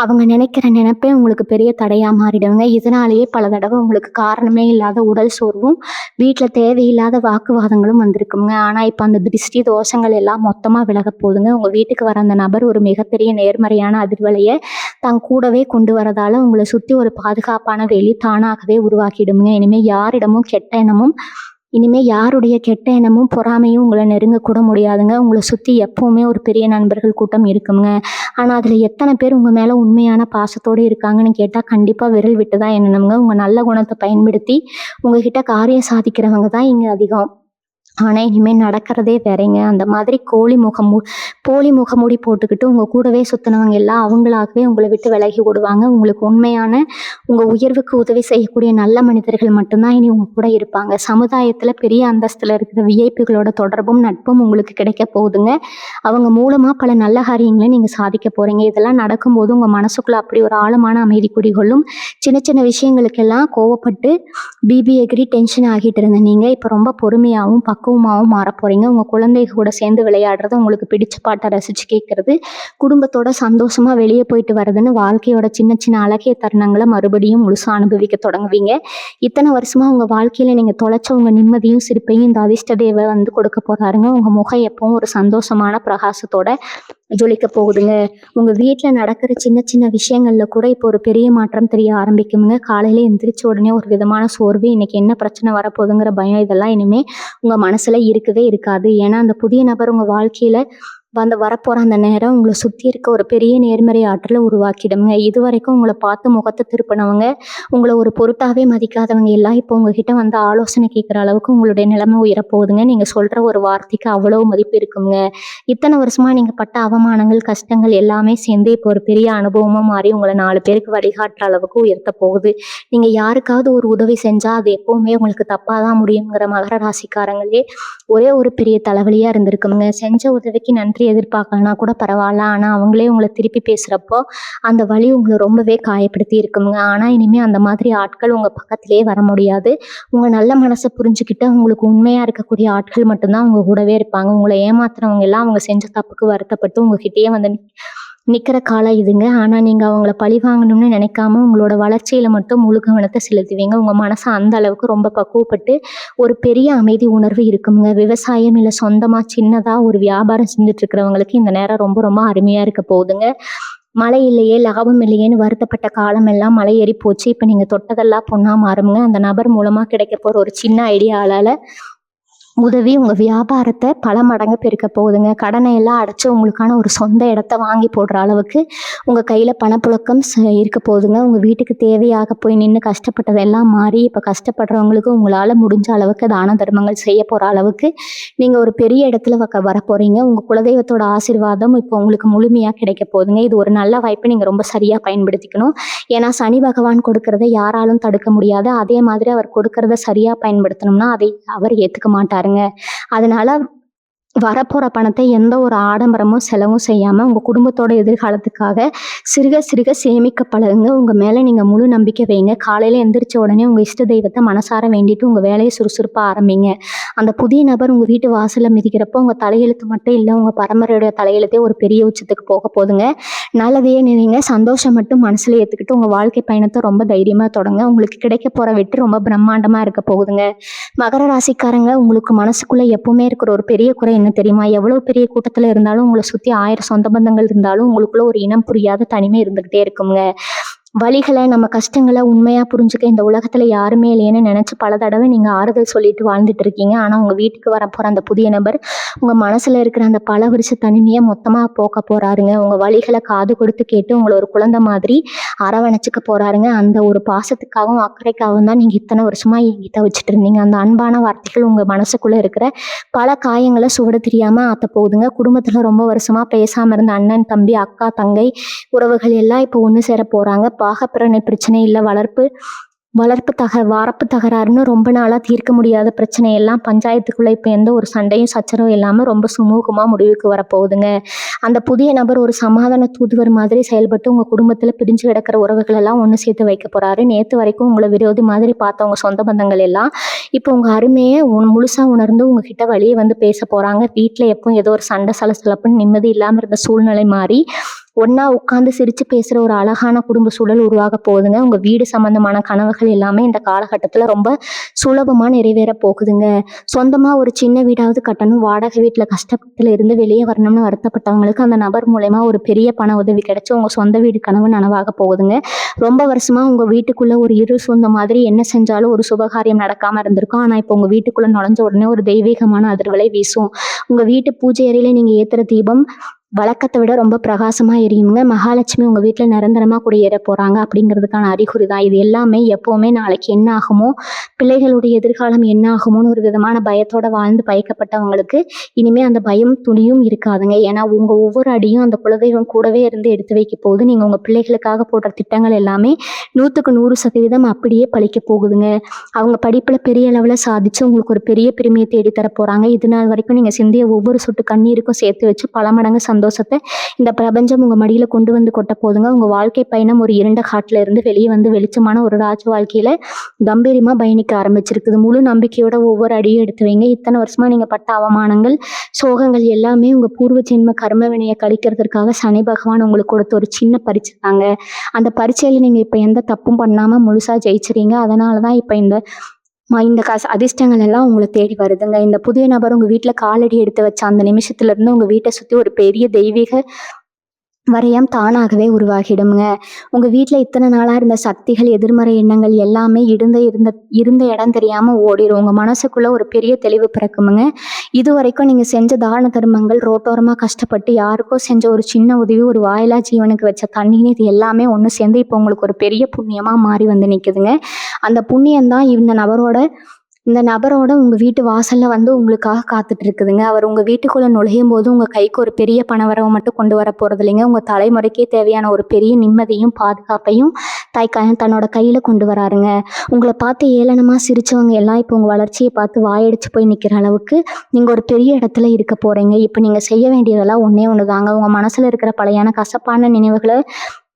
அவங்க நினைக்கிற நினைப்பே உங்களுக்கு பெரிய தடையாக மாறிடுவாங்க. இதனாலேயே பல தடவை உங்களுக்கு காரணமே இல்லாத உடல் சோர்வும் வீட்டில் தேவையில்லாத வாக்குவாதங்களும் வந்திருக்குங்க. ஆனால் இப்போ அந்த திருஷ்டி தோஷங்கள் எல்லாம் மொத்தமாக விலக போகுதுங்க. உங்கள் வீட்டுக்கு வர அந்த நபர் ஒரு மிகப்பெரிய நேர்மறையான அதிர்வலையை தன் கூடவே கொண்டு வரதால உங்களை சுற்றி ஒரு பாதுகாப்பான வேலி தானாகவே உருவாக்கிடுங்க. இனிமேல் யாருடைய கெட்ட எண்ணமும் பொறாமையும் உங்களை நெருங்கக்கூட முடியாதுங்க. உங்களை சுற்றி எப்போவுமே ஒரு பெரிய நண்பர்கள் கூட்டம் இருக்குங்க. ஆனால் அதில் எத்தனை பேர் உங்கள் மேலே உண்மையான பாசத்தோடு இருக்காங்கன்னு கேட்டால் கண்டிப்பாக விரல் விட்டு தான் எண்ணணுங்க. உங்கள் நல்ல குணத்தை பயன்படுத்தி உங்ககிட்ட காரியம் சாதிக்கிறவங்க தான் இங்கே அதிகம். ஆனால் இனிமேல் நடக்கிறதே வேறங்க. அந்த மாதிரி போலி முகமூடி போட்டுக்கிட்டு உங்கள் கூடவே சுற்றினவங்க எல்லாம் அவங்களாகவே உங்களை விட்டு விலகி விடுவாங்க. உங்களுக்கு உண்மையான உங்கள் உயர்வுக்கு உதவி செய்யக்கூடிய நல்ல மனிதர்கள் மட்டும்தான் இனி உங்கள் கூட இருப்பாங்க. சமுதாயத்தில் பெரிய அந்தஸ்தில் இருக்கிற விஐபிகளோட தொடர்பும் நட்பும் உங்களுக்கு கிடைக்க போகுதுங்க. அவங்க மூலமாக பல நல்ல காரியங்களை நீங்கள் சாதிக்க போகிறீங்க. இதெல்லாம் நடக்கும்போது உங்கள் மனசுக்குள்ளே அப்படி ஒரு ஆழமான அமைதி குடிகொள்ளும். சின்ன சின்ன விஷயங்களுக்கெல்லாம் கோவப்பட்டு பிபி எகிரி டென்ஷன் ஆகிட்டு இருந்த நீங்கள் இப்போ ரொம்ப பொறுமையாகவும் பக்குவமாகவும் மாற போகிறீங்க. உங்கள் குழந்தைங்க கூட சேர்ந்து விளையாடுறது, உங்களுக்கு பிடிச்ச பாட்டை ரசித்து கேட்குறது, குடும்பத்தோட சந்தோஷமாக வெளியே போயிட்டு வர்றதுன்னு வாழ்க்கையோட சின்ன சின்ன அழகிய தருணங்களை மறுபடியும் முழுசாக அனுபவிக்க தொடங்குவீங்க. இத்தனை வருஷமாக உங்கள் வாழ்க்கையில் நீங்கள் தொலைச்ச உங்கள் நிம்மதியும் சிரிப்பையும் இந்த அதிர்ஷ்ட தேவை வந்து கொடுக்க போகிறாருங்க. உங்கள் முகம் எப்பவும் ஒரு சந்தோஷமான பிரகாசத்தோட ஜொலிக்க போகுதுங்க. உங்கள் வீட்டில் நடக்கிற சின்ன சின்ன விஷயங்களில் கூட இப்போ ஒரு பெரிய மாற்றம் தெரிய ஆரம்பிக்குங்க. காலையில் எந்திரிச்ச உடனே ஒரு விதமான சோர்வு, இன்னைக்கு என்ன பிரச்சனை வரப்போகுதுங்கிற பயம், இதெல்லாம் இனிமேல் உங்கள் மனசில் இருக்கவே இருக்காது. ஏன்னா அந்த புதிய நபர் உங்கள் வாழ்க்கையில் வரப்போகிற அந்த நேரம் உங்களை சுற்றி இருக்க ஒரு பெரிய நேர்மறை ஆற்றலை உருவாக்கிடுங்க. இது வரைக்கும் உங்களை பார்த்து முகத்தை திருப்பினவங்க, உங்களை ஒரு பொருட்டாகவே மதிக்காதவங்க எல்லாம் இப்போ உங்ககிட்ட வந்து ஆலோசனை கேட்குற அளவுக்கு உங்களுடைய நிலைமை உயரப்போகுதுங்க. நீங்கள் சொல்கிற ஒரு வார்த்தைக்கு அவ்வளோ மதிப்பு இருக்குங்க. இத்தனை வருஷமாக நீங்கள் பட்ட அவமானங்கள், கஷ்டங்கள் எல்லாமே சேர்ந்து இப்போ ஒரு பெரிய அனுபவமாக மாறி உங்களை 4 பேருக்கு வழிகாட்டுற அளவுக்கு உயர்த்த போகுது. நீங்கள் யாருக்காவது ஒரு உதவி செஞ்சால் அது எப்போவுமே உங்களுக்கு தப்பாக தான் முடியுங்கிற மகர ராசிக்காரங்களே ஒரே ஒரு பெரிய தலைவலியாக இருந்திருக்குங்க. செஞ்ச உதவிக்கு நன்றி எதிர்பார்க்கலனா கூட பரவாயில்ல, ஆனால் அவங்களே உங்களை திருப்பி பேசுகிறப்போ அந்த வலி உங்களை ரொம்பவே காயப்படுத்தி இருக்குங்க. ஆனால் இனிமேல் அந்த மாதிரி ஆட்கள் உங்கள் பக்கத்திலே வர முடியாது. உங்கள் நல்ல மனசை புரிஞ்சுக்கிட்டு உங்களுக்கு உண்மையாக இருக்கக்கூடிய ஆட்கள் மட்டும்தான் உங்கள் கூடவே இருப்பாங்க. உங்களை ஏமாத்துறவங்க எல்லாம் அவங்க செஞ்ச தப்புக்கு வருத்தப்பட்டு உங்ககிட்டயே வந்து நிற்கிற காலம் இதுங்க. ஆனால் நீங்கள் அவங்கள பழி வாங்கணும்னு நினைக்காம உங்களோட வளர்ச்சியில் மட்டும் முழு கவனத்தை செலுத்துவீங்க. உங்கள் மனசை அந்த அளவுக்கு ரொம்ப பக்குவப்பட்டு ஒரு பெரிய அமைதி உணர்வு இருக்குங்க. விவசாயம் இல்லை சொந்தமாக சின்னதாக ஒரு வியாபாரம் செஞ்சுட்டு இருக்கிறவங்களுக்கு இந்த நேரம் ரொம்ப ரொம்ப அருமையாக இருக்க போகுதுங்க. மழை இல்லையே, லாபம் இல்லையேன்னு வருத்தப்பட்ட காலம் எல்லாம் மழை ஏறி போச்சு. இப்போ நீங்கள் தொட்டதெல்லாம் பொண்ணா மாறுங்க. அந்த நபர் மூலமாக கிடைக்க போகிற ஒரு சின்ன ஐடியாவால் உதவி உங்கள் வியாபாரத்தை பல மடங்கு பெருக்க போகுதுங்க. கடனை எல்லாம் அடைச்சி உங்களுக்கான ஒரு சொந்த இடத்த வாங்கி போடுற அளவுக்கு உங்கள் கையில் பணப்புழக்கம் இருக்க போகுதுங்க. உங்கள் வீட்டுக்கு தேவையாக போய் நின்று கஷ்டப்பட்டதெல்லாம் மாறி இப்போ கஷ்டப்படுறவங்களுக்கு உங்களால் முடிஞ்ச அளவுக்கு தான தர்மங்கள் செய்ய போகிற அளவுக்கு நீங்கள் ஒரு பெரிய இடத்துல வர போகிறீங்க. உங்கள் குலதெய்வத்தோட ஆசீர்வாதம் இப்போ உங்களுக்கு முழுமையாக கிடைக்க போகுதுங்க. இது ஒரு நல்ல வாய்ப்பை நீங்கள் ரொம்ப சரியாக பயன்படுத்திக்கணும். ஏன்னா சனி பகவான் கொடுக்கறத யாராலும் தடுக்க முடியாது. அதே மாதிரி அவர் கொடுக்கறத சரியாக பயன்படுத்தணும்னா அதை அவர் ஏற்றுக்க மாட்டாருங்க. அதனால வரப்போகிற பணத்தை எந்த ஒரு ஆடம்பரமும் செலவும் செய்யாமல் உங்கள் குடும்பத்தோட எதிர்காலத்துக்காக சிறுக சிறுக சேமிக்க பழகுங்க. உங்கள் மேலே நீங்கள் முழு நம்பிக்கை வைங்க. காலையில் எந்திரிச்ச உடனே உங்கள் இஷ்ட தெய்வத்தை மனசார வேண்டிட்டு உங்கள் வேலையை சுறுசுறுப்பாக ஆரம்பிங்க. அந்த புதிய நபர் உங்கள் வீட்டு வாசலில் மிதிக்கிறப்போ உங்கள் தலையெழுத்து மட்டும் இல்லை, உங்கள் பரம்பரையோட தலையெழுத்தே ஒரு பெரிய உச்சத்துக்கு போக போதுங்க. நல்லதையே நினைங்க, சந்தோஷம் மட்டும் மனசில் ஏற்றுக்கிட்டு உங்கள் வாழ்க்கை பயணத்தை ரொம்ப தைரியமாக தொடங்க. உங்களுக்கு கிடைக்க போகிற வெற்றி ரொம்ப பிரம்மாண்டமாக இருக்க போகுதுங்க. மகர ராசிக்காரங்க, உங்களுக்கு மனசுக்குள்ளே எப்பவுமே இருக்கிற ஒரு பெரிய குறை என்ன தெரியுமா? எவ்வளோ பெரிய கூட்டத்தில் இருந்தாலும் உங்களை சுற்றி 1000 சொந்த பந்தங்கள் இருந்தாலும் உங்களுக்குள்ள ஒரு இனம் புரியாத தனிமை இருந்துக்கிட்டே இருக்குங்க. வலிகளை, நம்ம கஷ்டங்களை உண்மையாக புரிஞ்சுக்க இந்த உலகத்தில் யாருமே இல்லையேன்னு நினச்சி பல தடவை நீங்கள் ஆறுதல் சொல்லிட்டு வாழ்ந்துட்டு இருக்கீங்க. ஆனால் உங்கள் வீட்டுக்கு வரப்போகிற அந்த புதிய நபர் உங்கள் மனசில் இருக்கிற அந்த பல வருஷ தனிமையை மொத்தமாக போக்க போகிறாருங்க. உங்கள் வலிகளை காது கொடுத்து கேட்டு உங்களை ஒரு குழந்தை மாதிரி அரவணைச்சிக்க போகிறாருங்க. அந்த ஒரு பாசத்துக்காகவும் அக்கறைக்காகவும் தான் நீங்கள் இத்தனை வருஷமாக என்கிட்ட வச்சுட்டு இருந்தீங்க. அந்த அன்பான வார்த்தைகள் உங்கள் மனசுக்குள்ளே இருக்கிற பல காயங்களை சுவட தெரியாமல் ஆற்ற போகுதுங்க. குடும்பத்தில் ரொம்ப வருஷமாக பேசாமல் இருந்த அண்ணன், தம்பி, அக்கா, தங்கை உறவுகள் எல்லாம் இப்போ ஒன்று சேர போகிறாங்க. பாகப்பிரணை பிரச்சனை இல்லை, வாரப்பு தகராறுன்னு ரொம்ப நாளாக தீர்க்க முடியாத பிரச்சனை எல்லாம் பஞ்சாயத்துக்குள்ளே இப்போ எந்த ஒரு சண்டையும் சச்சரவும் இல்லாமல் ரொம்ப சுமூகமாக முடிவுக்கு வரப்போகுதுங்க. அந்த புதிய நபர் ஒரு சமாதான தூதுவர் மாதிரி செயல்பட்டு உங்கள் குடும்பத்தில் பிரிஞ்சு கிடக்கிற உறவுகள் எல்லாம் ஒன்று சேர்த்து வைக்க போகிறாரு. நேற்று வரைக்கும் உங்களை விரோதி மாதிரி பார்த்தவங்க சொந்த பந்தங்கள் எல்லாம் இப்போ உங்கள் அருமையை முழுசாக உணர்ந்து உங்ககிட்ட வழியே வந்து பேச போகிறாங்க. வீட்டில் எப்போ ஏதோ ஒரு சண்டை சலசலப்புன்னு நிம்மதி இல்லாமல் இருந்த சூழ்நிலை மாறி ஒன்றா உட்காந்து சிரித்து பேசுகிற ஒரு அழகான குடும்ப சூழல் உருவாக போகுதுங்க. உங்கள் வீடு சம்மந்தமான கனவுகள் எல்லாமே இந்த காலகட்டத்தில் ரொம்ப சுலபமாக நிறைவேற போகுதுங்க. சொந்தமாக ஒரு சின்ன வீடாவது கட்டணும், வாடகை வீட்டில் கஷ்டத்தில் இருந்து வெளியே வரணும்னு வருத்தப்பட்டவங்களுக்கு அந்த நபர் மூலமா ஒரு பெரிய பண உதவி கிடைச்சி உங்கள் சொந்த வீடு கனவு நனவாக போகுதுங்க. ரொம்ப வருஷமாக உங்கள் வீட்டுக்குள்ளே ஒரு சொந்த மாதிரி என்ன செஞ்சாலும் ஒரு சுபகாரியம் நடக்காமல் இருந்திருக்கும். ஆனால் இப்போ உங்கள் வீட்டுக்குள்ளே நுழைஞ்ச உடனே ஒரு தெய்வீகமான அதிர்வலை வீசும். உங்கள் வீட்டு பூஜை அறையில் நீங்கள் ஏற்றுற தீபம் வழக்கத்தை விட ரொம்ப பிரகாசமாக எரியுங்க. மகாலட்சுமி உங்கள் வீட்டில் நிரந்தரமாக குடியேற போகிறாங்க அப்படிங்கிறதுக்கான அறிகுறி தான் இது எல்லாமே. எப்போவுமே நாளைக்கு என்ன ஆகுமோ, பிள்ளைகளுடைய எதிர்காலம் என்ன ஆகுமோன்னு ஒரு விதமான பயத்தோடு வாழ்ந்து பயக்கப்பட்டவங்களுக்கு இனிமேல் அந்த பயம் துணியும் இருக்காதுங்க. ஏன்னா உங்கள் ஒவ்வொரு அடியும் அந்த குலதெய்வம் கூடவே இருந்து எடுத்து வைக்க போகுது. நீங்கள் உங்கள் பிள்ளைகளுக்காக போடுற திட்டங்கள் எல்லாமே 100க்கு 100% அப்படியே பழிக்க போகுதுங்க. அவங்க படிப்பில் பெரிய அளவில் சாதிச்சு உங்களுக்கு ஒரு பெரிய பெருமையை தேடித்தர போகிறாங்க. இது நாள் வரைக்கும் நீங்கள் சிந்திய ஒவ்வொரு சொட்டு கண்ணீருக்கும் சேர்த்து வச்சு பல மடங்கு சந்தோஷத்தை இந்த பிரபஞ்சம் உங்கள் மடியில் கொண்டு வந்து கொட்ட போதுங்க. உங்கள் வாழ்க்கை பயணம் ஒரு இருண்ட காட்டில் இருந்து வெளியே வந்து வெளிச்சமான ஒரு ராஜ வாழ்க்கையில் கம்பீரமாக பயணிக்க ஆரம்பிச்சிருக்குது. முழு நம்பிக்கையோட ஒவ்வொரு அடியும் எடுத்து வைங்க. இத்தனை வருஷமாக நீங்கள் பட்ட அவமானங்கள், சோகங்கள் எல்லாமே உங்கள் பூர்வ ஜென்ம கர்ம வினையை கழிக்கிறதுக்காக சனி பகவான் உங்களுக்கு கொடுத்த ஒரு சின்ன பரீட்சை தாங்க. அந்த பரீட்சையில் நீங்கள் இப்போ எந்த தப்பும் பண்ணாமல் முழுசாக ஜெயிச்சிறீங்க. அதனால தான் இப்போ இந்த அதிர்ஷ்டங்கள் எல்லாம் உங்களை தேடி வருதுங்க. இந்த புதிய நபர் உங்கள் வீட்டில் காலடி எடுத்து வச்ச அந்த நிமிஷத்துலேருந்து உங்கள் வீட்டை சுற்றி ஒரு பெரிய தெய்வீக வரையம் தானாகவே உருவாகிடுங்க. உங்கள் வீட்டில் இத்தனை நாளாக இருந்த சக்திகள், எதிர்மறை எண்ணங்கள் எல்லாமே இருந்த இடம் தெரியாமல் ஓடிடும். உங்கள் மனசுக்குள்ளே ஒரு பெரிய தெளிவு பிறக்குமுங்க. இது வரைக்கும் நீங்கள் செஞ்ச தான தர்மங்கள், ரோட்டோரமாக கஷ்டப்பட்டு யாருக்கோ செஞ்ச ஒரு சின்ன உதவி, ஒரு வாயிலா ஜீவனுக்கு வச்ச தண்ணீர், இது எல்லாமே ஒன்று சேர்ந்து இப்போ உங்களுக்கு ஒரு பெரிய புண்ணியமாக மாறி வந்து நிற்குதுங்க. அந்த புண்ணியம்தான் இந்த நபரோட உங்கள் வீட்டு வாசலில் வந்து உங்களுக்காக காத்துட்டு இருக்குதுங்க. அவர் உங்கள் வீட்டுக்குள்ளே நுழையும் போது உங்கள் கைக்கு ஒரு பெரிய பணவரவை மட்டும் கொண்டு வர போகிறது இல்லைங்க. உங்கள் தலைமுறைக்கே தேவையான ஒரு பெரிய நிம்மதியும் பாதுகாப்பையும் தன்னோட கையில் கொண்டு வராருங்க. உங்களை பார்த்து ஏளனமாக சிரித்தவங்க எல்லாம் இப்போ உங்கள் வளர்ச்சியை பார்த்து வாயடிச்சு போய் நிற்கிற அளவுக்கு நீங்கள் ஒரு பெரிய இடத்துல இருக்க போகிறீங்க. இப்போ நீங்கள் செய்ய வேண்டியதெல்லாம் ஒன்று தாங்க. உங்கள் மனசில் இருக்கிற பழையான கசப்பான நினைவுகளை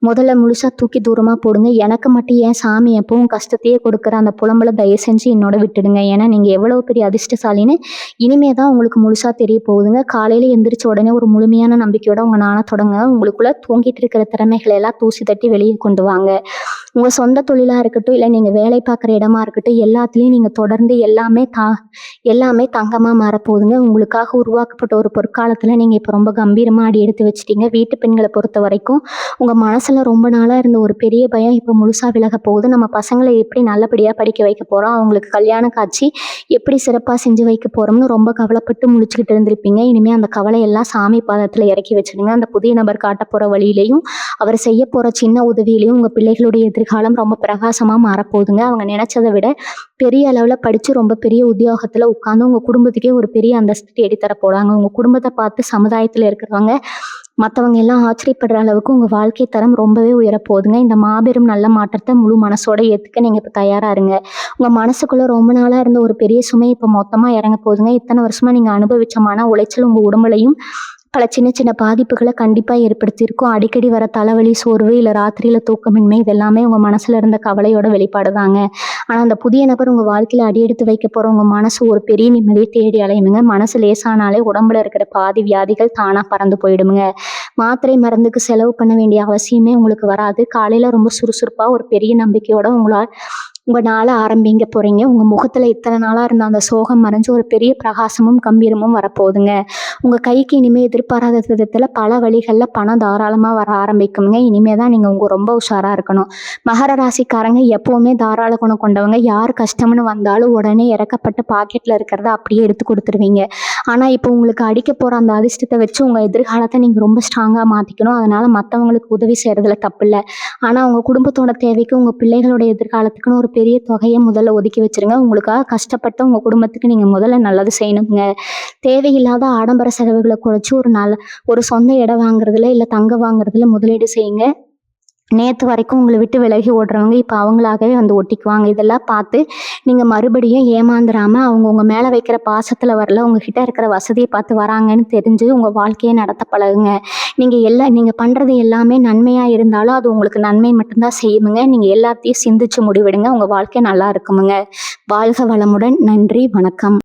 முதல்ல முழுசாக தூக்கி தூரமாக போடுங்க. எனக்கு மட்டும் ஏன் சாமி எப்பவும் கஷ்டத்தையே கொடுக்குற அந்த புலம்பலை தயவு செஞ்சு என்னோட விட்டுடுங்க. ஏன்னா நீங்கள் எவ்வளோ பெரிய அதிர்ஷ்டசாலின்னு இனிமே தான் உங்களுக்கு முழுசாக தெரிய போகுதுங்க. காலையில் எந்திரிச்ச உடனே ஒரு முழுமையான நம்பிக்கையோட உங்கள் நாளை தொடங்க. உங்களுக்குள்ளே தூங்கிட்டு இருக்கிற திறமைகளை எல்லாம் தூசி தட்டி வெளியே கொண்டு வாங்க. உங்கள் சொந்த தொழிலாக இருக்கட்டும், இல்லை நீங்கள் வேலை பார்க்குற இடமா இருக்கட்டும், எல்லாத்துலேயும் நீங்கள் தொடர்ந்து எல்லாமே தங்கமாக மாறப்போகுதுங்க. உங்களுக்காக உருவாக்கப்பட்ட ஒரு பொற்காலத்தில் நீங்கள் இப்போ ரொம்ப கம்பீரமாக அடி எடுத்து வச்சிட்டீங்க. வீட்டு பெண்களை பொறுத்த வரைக்கும் உங்கள் மனசில் ரொம்ப நாளாக இருந்த ஒரு பெரிய பயம் இப்போ முழுசாக விலக போகுது. நம்ம பசங்களை எப்படி நல்லபடியாக படிக்க வைக்க போகிறோம், அவங்களுக்கு கல்யாண காட்சி எப்படி சிறப்பாக செஞ்சு வைக்க போகிறோம்னு ரொம்ப கவலைப்பட்டு முழிச்சுக்கிட்டு இருந்திருப்பீங்க. இனிமேல் அந்த கவலையெல்லாம் சாமி பாதத்தில் இறக்கி வச்சுடுங்க. அந்த புதிய நபர் காட்ட போகிற வழியிலையும் அவர் செய்ய போகிற சின்ன உதவியிலையும் உங்கள் பிள்ளைகளுடைய எதிர்காலம் ரொம்ப பிரகாசமாக மாறப்போகுதுங்க. அவங்க நினச்சதை விட பெரிய அளவில் படித்து ரொம்ப பெரிய உத்தியோகத்தில் உட்காந்து உங்கள் குடும்பத்துக்கே ஒரு பெரிய அந்தஸ்து தேடித்தர போகிறாங்க. உங்கள் குடும்பத்தை பார்த்து சமுதாயத்தில் இருக்கிறவங்க மற்றவங்க எல்லாம் ஆச்சரியப்படுற அளவுக்கு உங்கள் வாழ்க்கை தரம் ரொம்பவே உயரப்போகுதுங்க. இந்த மாபெரும் நல்ல மாற்றத்தை முழு மனசோட ஏற்றுக்க நீங்கள் இப்போ தயாராக இருங்க. உங்கள் மனசுக்குள்ளே ரொம்ப நாளாக இருந்த ஒரு பெரிய சுமை இப்போ மொத்தமாக இறங்க போகுதுங்க. இத்தனை வருஷமாக நீங்கள் அனுபவிச்ச மன உளைச்சல் உங்கள் உடம்புலையும் பல சின்ன சின்ன பாதிப்புகளை கண்டிப்பாக ஏற்படுத்தியிருக்கும். அடிக்கடி வர தலைவலி, சோர்வு, இல்லை ராத்திரியில் தூக்கமின்மை, இதெல்லாமே உங்கள் மனசில் இருந்த கவலையோட வெளிப்பாடு தாங்க. ஆனால் அந்த புதிய நபர் உங்கள் வாழ்க்கையில் அடியெடுத்து வைக்க போகிற உங்கள் மனசு ஒரு பெரிய நிம்மதியை தேடி அலையுமுங்க. மனசு லேசானாலே உடம்புல இருக்கிற பாதி வியாதிகள் தானாக பறந்து போயிடுமுங்க. மாத்திரை மருந்துக்கு செலவு பண்ண வேண்டிய அவசியமே உங்களுக்கு வராது. காலையில் ரொம்ப சுறுசுறுப்பாக ஒரு பெரிய நம்பிக்கையோட உங்கள் நாளை ஆரம்பிங்க போகிறீங்க. உங்கள் முகத்தில் இத்தனை நாளாக இருந்த அந்த சோகம் மறைஞ்சு ஒரு பெரிய பிரகாசமும் கம்பீரமும் வரப்போகுதுங்க. உங்கள் கைக்கு இனிமேல் எதிர்பாராத விதத்தில் பல வழிகளில் பணம் தாராளமாக வர ஆரம்பிக்குங்க. இனிமேல் தான் நீங்கள் ரொம்ப உஷாராக இருக்கணும். மகர ராசிக்காரங்க எப்போவுமே தாராள குணம் கொண்டவங்க. யார் கஷ்டம்னு வந்தாலும் உடனே இறக்கப்பட்டு பாக்கெட்டில் இருக்கிறத அப்படியே எடுத்து கொடுத்துருவீங்க. ஆனால் இப்போ உங்களுக்கு அடிக்க போகிற அந்த அதிர்ஷ்டத்தை வச்சு உங்கள் எதிர்காலத்தை நீங்கள் ரொம்ப ஸ்ட்ராங்காக மாற்றிக்கணும். அதனால் மற்றவங்களுக்கு உதவி செய்கிறதுல தப்பு இல்லை. ஆனால் உங்கள் குடும்பத்தோட தேவைக்கு, உங்கள் பிள்ளைகளோட எதிர்காலத்துக்குன்னு ஒரு பெரிய தொகையை முதல்ல ஒதுக்கி வச்சுருங்க. உங்களுக்காக கஷ்டப்பட்டு உங்கள் குடும்பத்துக்கு நீங்கள் முதல்ல நல்லது செய்யணுங்க. தேவையில்லாத ஆடம்பர செலவுகளை குறைச்சி ஒரு சொந்த இடம் வாங்குறதுல, இல்லை தங்கம் வாங்குறதுல முதலீடு செய்யுங்க. நேற்று வரைக்கும் உங்களை விட்டு விலகி ஓடுறவங்க இப்போ அவங்களாகவே வந்து ஒட்டிக்குவாங்க. இதெல்லாம் பார்த்து நீங்கள் மறுபடியும் ஏமாந்துடாமல் அவங்க உங்கள் மேலே வைக்கிற பாசத்தில் வரல, உங்ககிட்ட இருக்கிற வசதியை பார்த்து வராங்கன்னு தெரிஞ்சு உங்கள் வாழ்க்கையை நடத்த பழகுங்க. நீங்கள் பண்ணுறது எல்லாமே நன்மையாக இருந்தாலும் அது உங்களுக்கு நன்மை மட்டும்தான் செய்யுமுங்க. நீங்கள் எல்லாத்தையும் சிந்திச்சு முடிவெடுங்க. உங்கள் வாழ்க்கை நல்லா இருக்குமுங்க. வாழ்க வளமுடன். நன்றி, வணக்கம்.